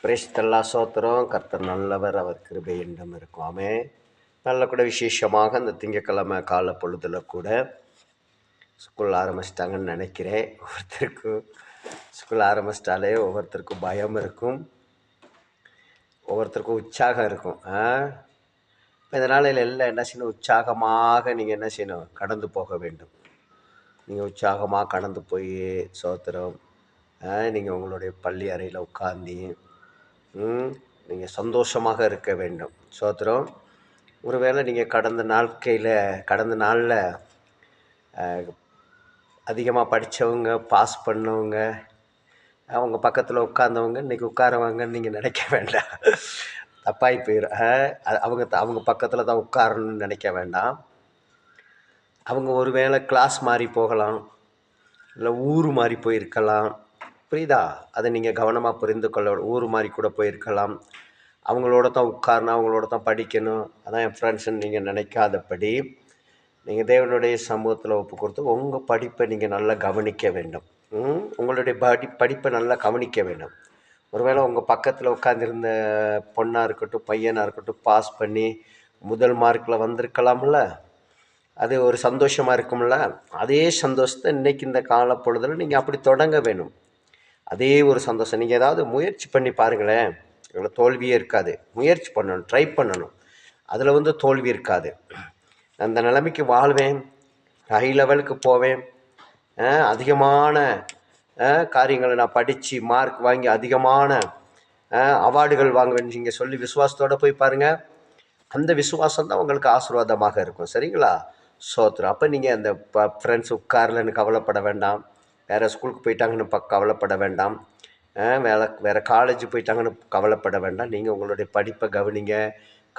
பிரேஸ்தல்லா சோத்திரம். கர்த்தர் நல்லவர், அவர் கிருபை என்றும் இருக்கும். ஆமென். நல்ல கூட விசேஷமாக இந்த திங்கட்கிழமை காலை பொழுதுல கூட ஸ்கூல் ஆரம்பிச்சிட்டாங்கன்னு நினைக்கிறேன். ஒவ்வொருத்தருக்கும் ஸ்கூல் ஆரம்பிச்சிட்டாலே ஒவ்வொருத்தருக்கும் பயம் இருக்கும், ஒவ்வொருத்தருக்கும் உற்சாகம் இருக்கும். இப்போ இந்த நாளையில் எல்லாம் என்ன செய்யணும்? உற்சாகமாக நீங்கள் என்ன செய்யணும்? கடந்து போக வேண்டும். நீங்கள் உற்சாகமாக கடந்து போய் சோத்திரம் நீங்கள் உங்களுடைய பள்ளி அறையில் உட்கார்ந்து நீங்கள் சந்தோஷமாக இருக்க வேண்டும். சோத்திரம். ஒருவேளை நீங்கள் கடந்த நாளில் அதிகமாக படித்தவங்க, பாஸ் பண்ணவங்க, அவங்க பக்கத்தில் உட்கார்ந்தவங்க இன்றைக்கி உட்காரவாங்கன்னு நீங்கள் நினைக்க வேண்டாம். தப்பாகி போயிடும். அவங்க பக்கத்தில் தான் உட்காரணும்னு நினைக்க வேண்டாம். அவங்க ஒருவேளை கிளாஸ் மாறி போகலாம், இல்லை ஊர் மாறி போயிருக்கலாம். புரியுதா? அதை நீங்கள் கவனமாக புரிந்து கொள்ள. ஊர் மாதிரி கூட போயிருக்கலாம். அவங்களோட தான் உட்காரணும், அவங்களோட தான் படிக்கணும், அதான் என் ஃப்ரெண்ட்ஸுன்னு நீங்கள் நினைக்காதபடி நீங்கள் தேவனுடைய சமூகத்தில் ஒப்பு கொடுத்து உங்கள் படிப்பை நீங்கள் நல்லா கவனிக்க வேண்டும். உங்களுடைய படிப்பை நல்லா கவனிக்க வேண்டும். ஒருவேளை உங்கள் பக்கத்தில் உட்காந்துருந்த பொண்ணாக இருக்கட்டும், பையனாக இருக்கட்டும், பாஸ் பண்ணி முதல் மார்க்கில் வந்திருக்கலாம்ல, அது ஒரு சந்தோஷமாக இருக்கும்ல. அதே சந்தோஷத்தை இன்றைக்கி இந்த காலப்பொழுதில் நீங்கள் அப்படி தொடங்க வேணும். அதே ஒரு சந்தோஷம். நீங்கள் ஏதாவது முயற்சி பண்ணி பாருங்களேன், இவ்வளோ தோல்வியே இருக்காது. முயற்சி பண்ணணும், ட்ரை பண்ணணும். அதில் தோல்வி இருக்காது. அந்த நிலைமைக்கு வாழ்வேன், ஹை லெவலுக்கு போவேன், அதிகமான காரியங்களை நான் படித்து மார்க் வாங்கி அதிகமான அவார்டுகள் வாங்குவேன் நீங்கள் சொல்லி விசுவாசத்தோடு போய் பாருங்கள். அந்த விசுவாசம் தான் உங்களுக்கு ஆசீர்வாதமாக இருக்கும். சரிங்களா? சோத்திரம். அப்போ நீங்கள் அந்த ஃப்ரெண்ட்ஸ் உட்காரலன்னு கவலைப்பட வேண்டாம், வேறு ஸ்கூலுக்கு போயிட்டாங்கன்னு கவலைப்பட வேண்டாம், வேறு காலேஜ் போயிட்டாங்கன்னு கவலைப்பட வேண்டாம். நீங்கள் உங்களுடைய படிப்பை கவனிங்க,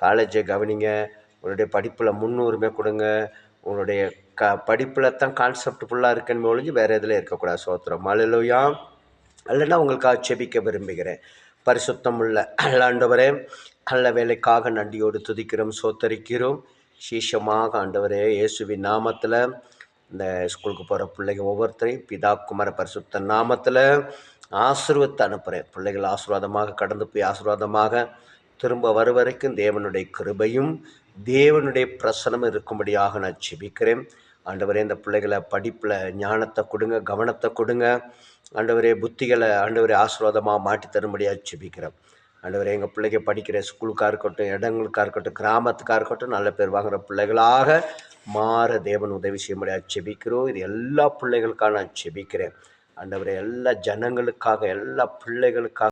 காலேஜை கவனிங்க, உங்களுடைய படிப்பில் முன்னுரிமை கொடுங்க. உங்களுடைய படிப்பில் தான் கான்செப்ட் ஃபுல்லாக இருக்குன்னு ஒழிஞ்சு வேறு எதில் இருக்கக்கூடாது. சோத்திரம். அல்லேலூயா. இல்லைன்னா உங்களுக்காக செபிக்க விரும்புகிறேன். பரிசுத்தம் உள்ள ஆண்டவரே, நல்ல வேலைக்காக நன்றியோடு துதிக்கிறோம், சோத்தரிக்கிறோம். விசேஷமாக ஆண்டவரே, இயேசுவின் நாமத்தில் இந்த ஸ்கூலுக்கு போகிற பிள்ளைங்க ஒவ்வொருத்தரையும் பிதா குமார பரிசுத்த நாமத்தில் ஆசீர்வத்தை அனுப்புகிறேன். பிள்ளைகள் ஆசீர்வாதமாக கடந்து போய் ஆசீர்வாதமாக திரும்ப வரும் வரைக்கும் தேவனுடைய கிருபையும் தேவனுடைய பிரசனமும் இருக்கும்படியாக நான் ஜெபிக்கிறேன். ஆண்டவரே, இந்த பிள்ளைகளை படிப்பில் ஞானத்தை கொடுங்க, கவனத்தை கொடுங்க. ஆண்டவரே, புத்திகளை ஆண்டவரே ஆசீர்வாதமாக மாற்றி தரும்படியாக ஜெபிக்கிறேன். ஆண்டவரே, எங்கள் பிள்ளைங்க படிக்கிற ஸ்கூலுக்காக இருக்கட்டும், இடங்களுக்காக இருக்கட்டும், கிராமத்துக்காக இருக்கட்டும், நல்ல பேர் வாங்குகிற பிள்ளைகளாக மாற தேவன் உதவி செய்யும்படியாக ஜெபிக்கிறோம். இது எல்லா பிள்ளைகளுக்காக நான் ஜெபிக்கிறேன். ஆண்டவரே, எல்லா ஜனங்களுக்காக, எல்லா பிள்ளைகளுக்காக